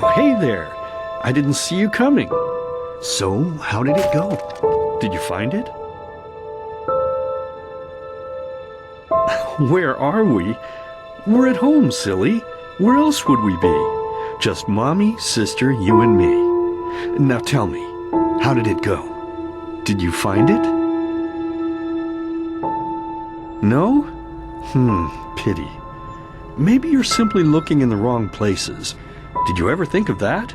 Oh, hey there. I didn't see you coming. So, how did it go? Did you find it? Where are we? We're at home, silly. Where else would we be? Just Mommy, sister, you and me. Now tell me, how did it go? Did you find it? No? Pity. Maybe you're simply looking in the wrong places. Did you ever think of that?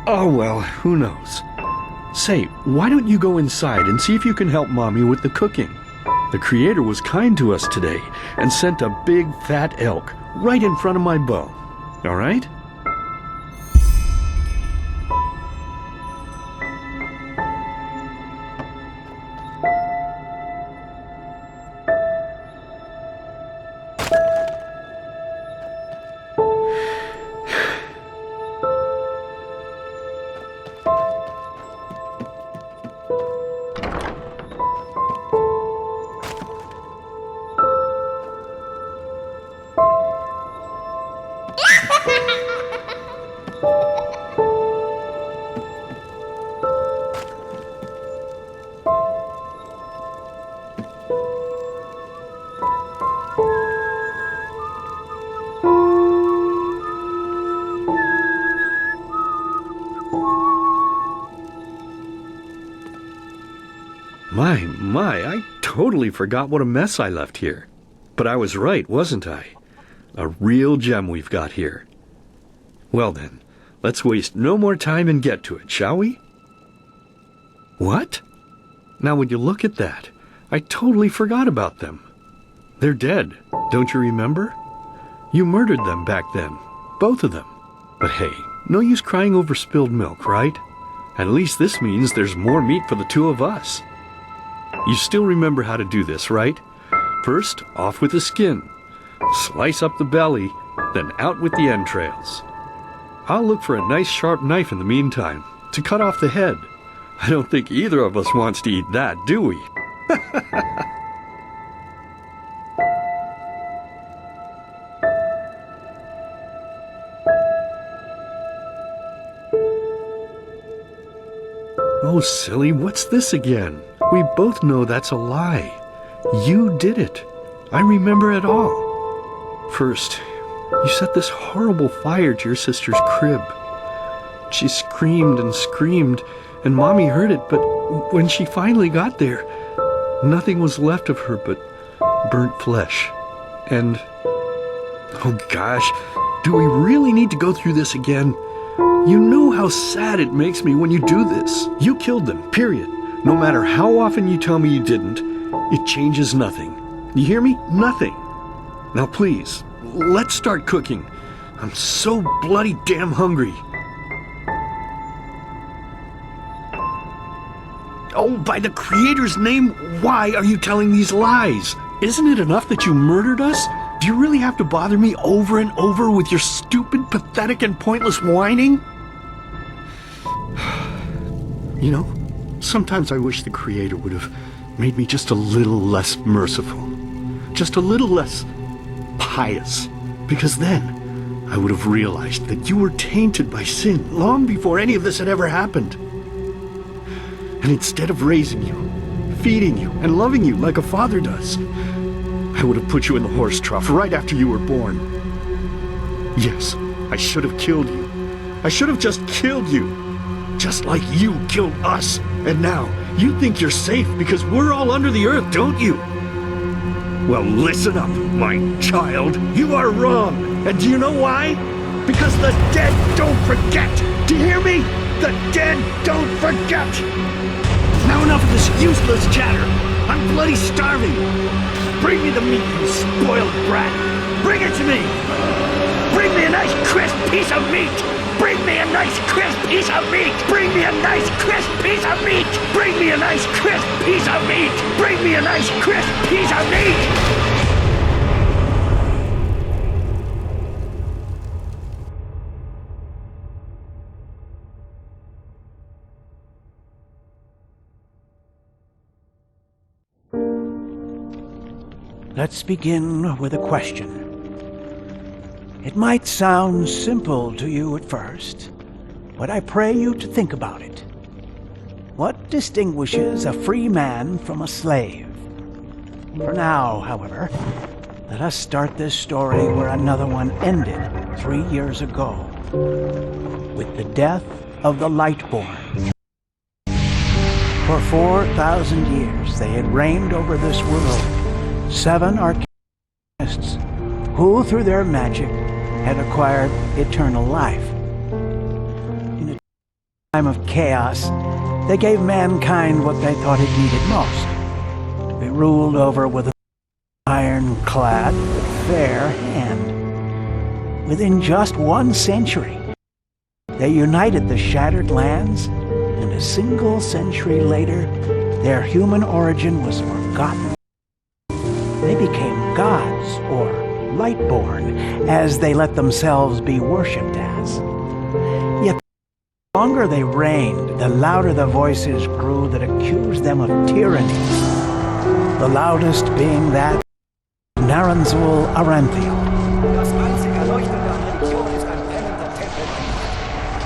Oh well, who knows. Say, why don't you go inside and see if you can help Mommy with the cooking? The Creator was kind to us today and sent a big fat elk right in front of my bow. All right? My, I totally forgot what a mess I left here. But I was right, wasn't I? A real gem we've got here. Well then, let's waste no more time and get to it, shall we? What? Now would you look at that? I totally forgot about them. They're dead, don't you remember? You murdered them back then, both of them. But hey, no use crying over spilled milk, right? At least this means there's more meat for the two of us. You still remember how to do this, right? First, off with the skin. Slice up the belly, then out with the entrails. I'll look for a nice sharp knife in the meantime, to cut off the head. I don't think either of us wants to eat that, do we? Oh, silly, what's this again? We both know that's a lie. You did it. I remember it all. First, you set this horrible fire to your sister's crib. She screamed and screamed, and Mommy heard it, but when she finally got there, nothing was left of her but burnt flesh. And, oh gosh, do we really need to go through this again? You know how sad it makes me when you do this. You killed them, period. No matter how often you tell me you didn't, it changes nothing. You hear me? Nothing. Now please, let's start cooking. I'm so bloody damn hungry. Oh, by the Creator's name, why are you telling these lies? Isn't it enough that you murdered us? Do you really have to bother me over and over with your stupid, pathetic, and pointless whining? You know, sometimes I wish the Creator would have made me just a little less merciful. Just a little less pious. Because then I would have realized that you were tainted by sin long before any of this had ever happened. And instead of raising you, feeding you, and loving you like a father does, I would have put you in the horse trough right after you were born. Yes, I should have killed you. I should have just killed you. Just like you killed us. And now, you think you're safe because we're all under the earth, don't you? Well, listen up, my child. You are wrong. And do you know why? Because the dead don't forget. Do you hear me? The dead don't forget. Now enough of this useless chatter. I'm bloody starving. Bring me the meat, you spoiled brat. Bring it to me. Bring me a nice crisp piece of meat. Bring me a nice crisp piece of meat. Bring me a nice crisp piece of meat. Bring me a nice crisp piece of meat. Bring me a nice crisp piece of meat. Let's begin with a question. It might sound simple to you at first, but I pray you to think about it. What distinguishes a free man from a slave? For now, however, let us start this story where another one ended 3 years ago, with the death of the Lightborn. For 4,000 years they had reigned over this world, 7 arcanists who, through their magic, had acquired eternal life. In a time of chaos, they gave mankind what they thought it needed most, to be ruled over with an ironclad, fair hand. Within just 1 century, they united the shattered lands, and a single century later, their human origin was forgotten. They became gods, or Lightborn, as they let themselves be worshipped as. Yet the longer they reigned, the louder the voices grew that accused them of tyranny. The loudest being that of Naranzul Aranthiel.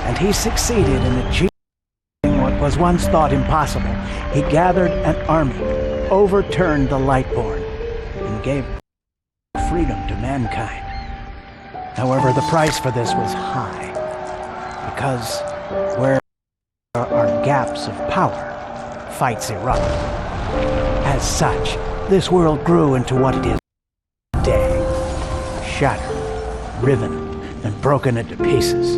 And he succeeded in achieving what was once thought impossible. He gathered an army, overturned the Lightborn, and gave freedom to mankind. However, the price for this was high, because where there are gaps of power, fights erupt. As such, this world grew into what it is today, shattered, riven, and broken into pieces.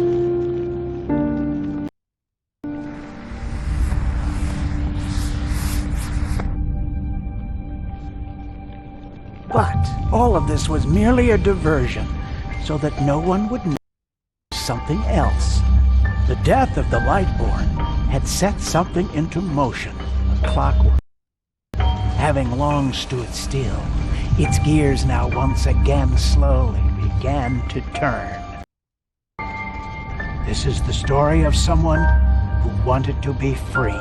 But all of this was merely a diversion, so that no one would know something else. The death of the Lightborn had set something into motion, a clockwork. Having long stood still, its gears now once again slowly began to turn. This is the story of someone who wanted to be free.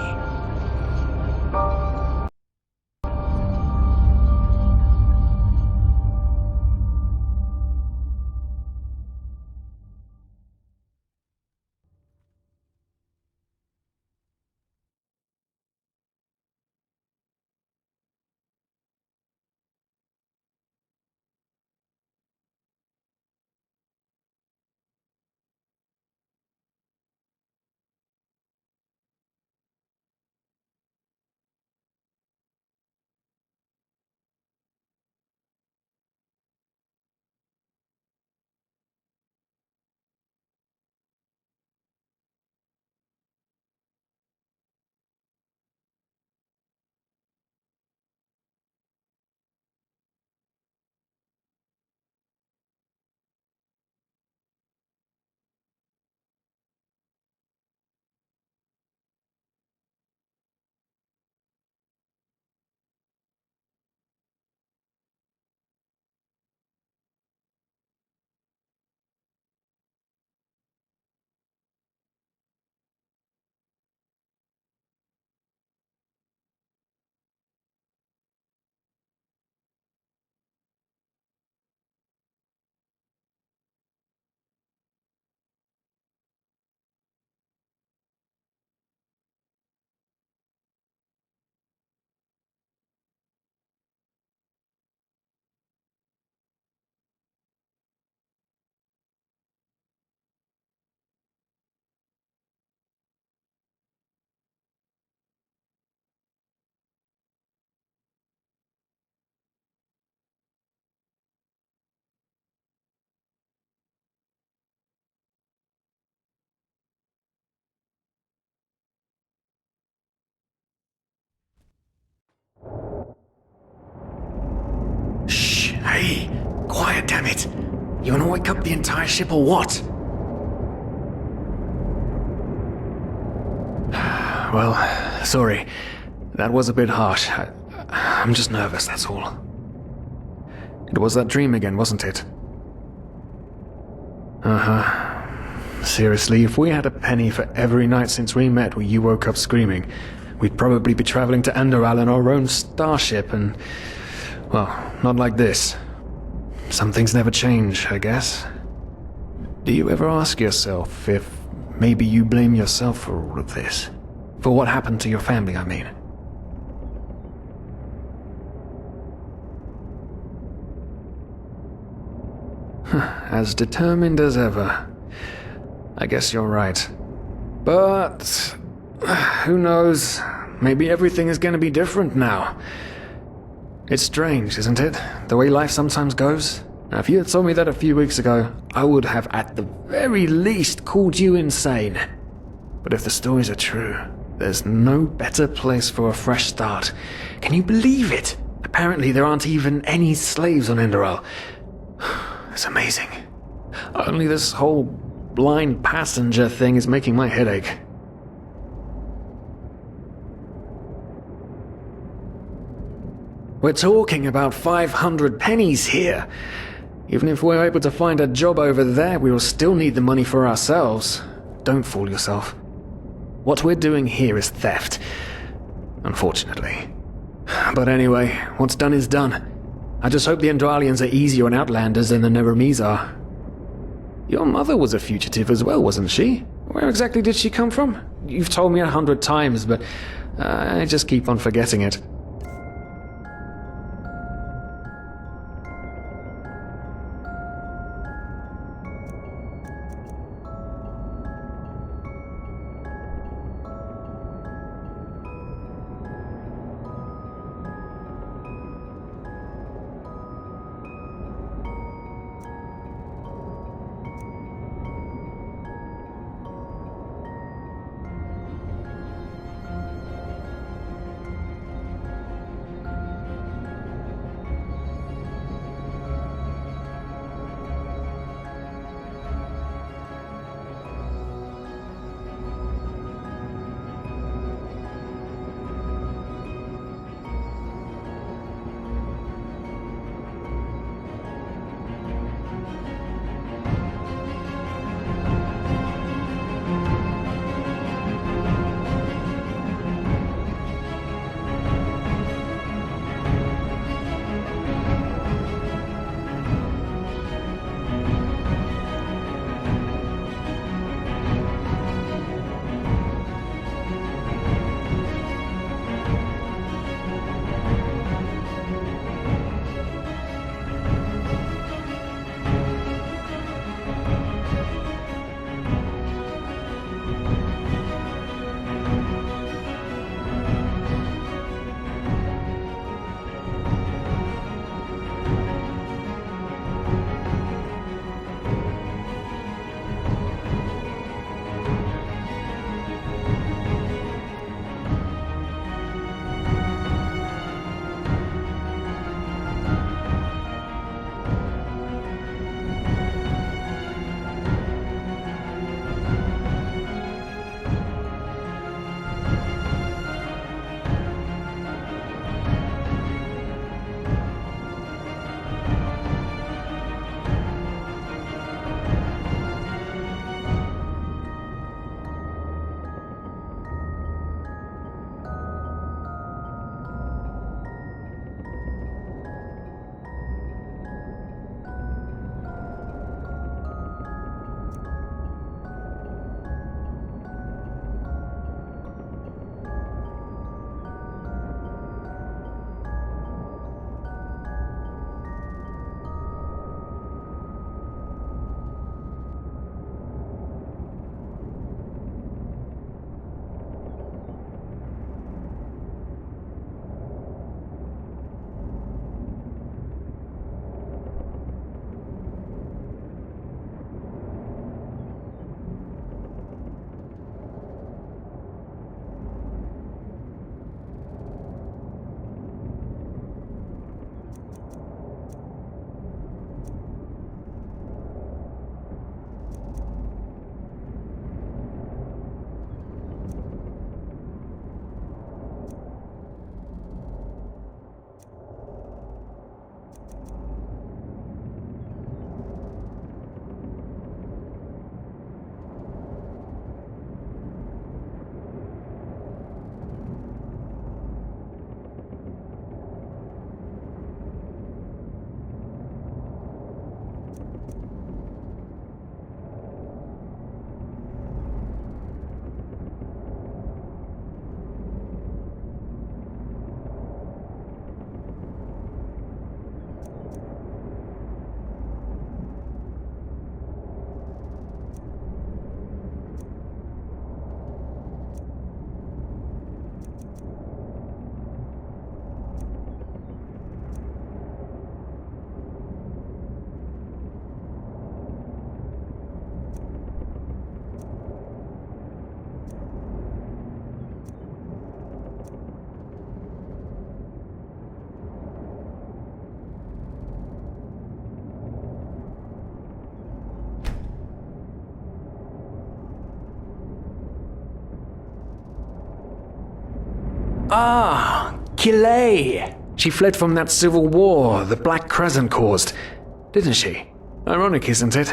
Hey, quiet, damn it! You wanna wake up the entire ship or what? Well, sorry. That was a bit harsh. I'm just nervous, that's all. It was that dream again, wasn't it? Uh-huh. Seriously, if we had a penny for every night since we met where you woke up screaming, we'd probably be traveling to Enderal in our own starship and... well, not like this. Some things never change, I guess. Do you ever ask yourself if maybe you blame yourself for all of this? For what happened to your family, I mean? As determined as ever. I guess you're right. But who knows? Maybe everything is going to be different now. It's strange, isn't it? The way life sometimes goes. Now, if you had told me that a few weeks ago, I would have at the very least called you insane. But if the stories are true, there's no better place for a fresh start. Can you believe it? Apparently there aren't even any slaves on Enderal. It's amazing. Only this whole blind passenger thing is making my head ache. We're talking about 500 pennies here. Even if we're able to find a job over there, we will still need the money for ourselves. Don't fool yourself. What we're doing here is theft. Unfortunately. But anyway, what's done is done. I just hope the Endralians are easier on Outlanders than the Nehrims are. Your mother was a fugitive as well, wasn't she? Where exactly did she come from? You've told me 100 times, but I just keep on forgetting it. Ah, Kilay. She fled from that civil war the Black Crescent caused, didn't she? Ironic, isn't it?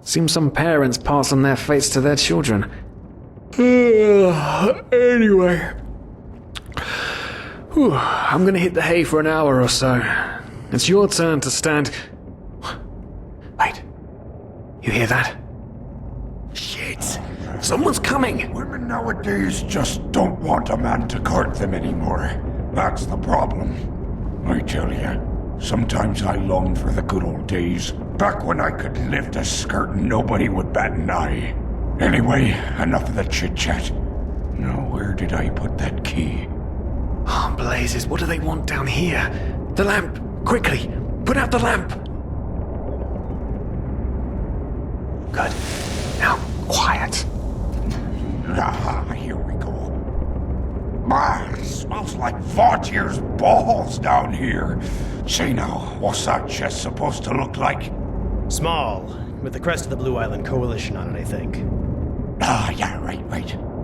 Seems some parents pass on their fates to their children. Anyway. Whew, I'm gonna hit the hay for an hour or so. It's your turn to stand... Wait. You hear that? Shit. Someone's coming! Women nowadays just don't want a man to court them anymore. That's the problem. I tell you, sometimes I long for the good old days, back when I could lift a skirt and nobody would bat an eye. Anyway, enough of the chit-chat. Now, where did I put that key? Oh, blazes, what do they want down here? The lamp! Quickly! Put out the lamp! Good. Now, quiet. Ah, here we go. Ah, smells like Vaughtier's balls down here. Say now, what's that chest supposed to look like? Small, with the crest of the Blue Island Coalition on it, I think. Ah, yeah, right.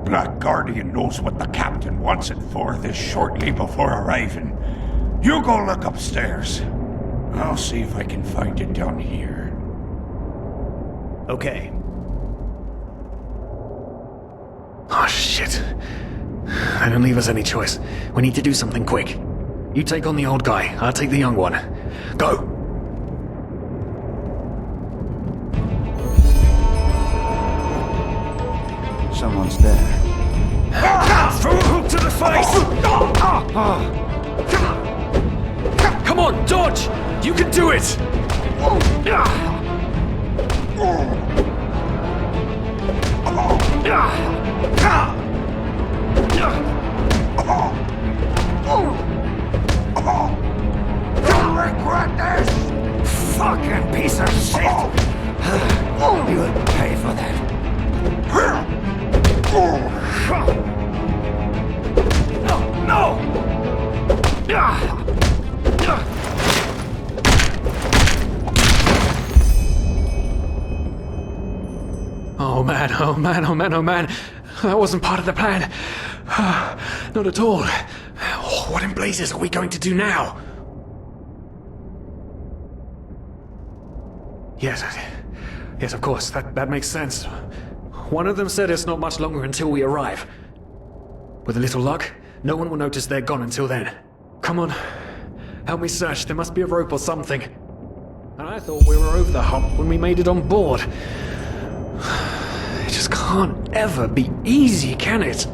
Black Guardian knows what the captain wants it for this shortly before arriving. You go look upstairs. I'll see if I can find it down here. Okay. Oh, shit. They don't leave us any choice. We need to do something quick. You take on the old guy, I'll take the young one. Go! Someone's there. Throw a hook to the face! Come on, dodge! You can do it! You'll regret this! Fucking piece of shit! You'll pay for that. No! Oh man. That wasn't part of the plan. Not at all. What in blazes are we going to do now? Yes, of course, that makes sense. One of them said it's not much longer until we arrive. With a little luck, no one will notice they're gone until then. Come on, help me search. There must be a rope or something. And I thought we were over the hump when we made it on board. It just can't ever be easy, can it?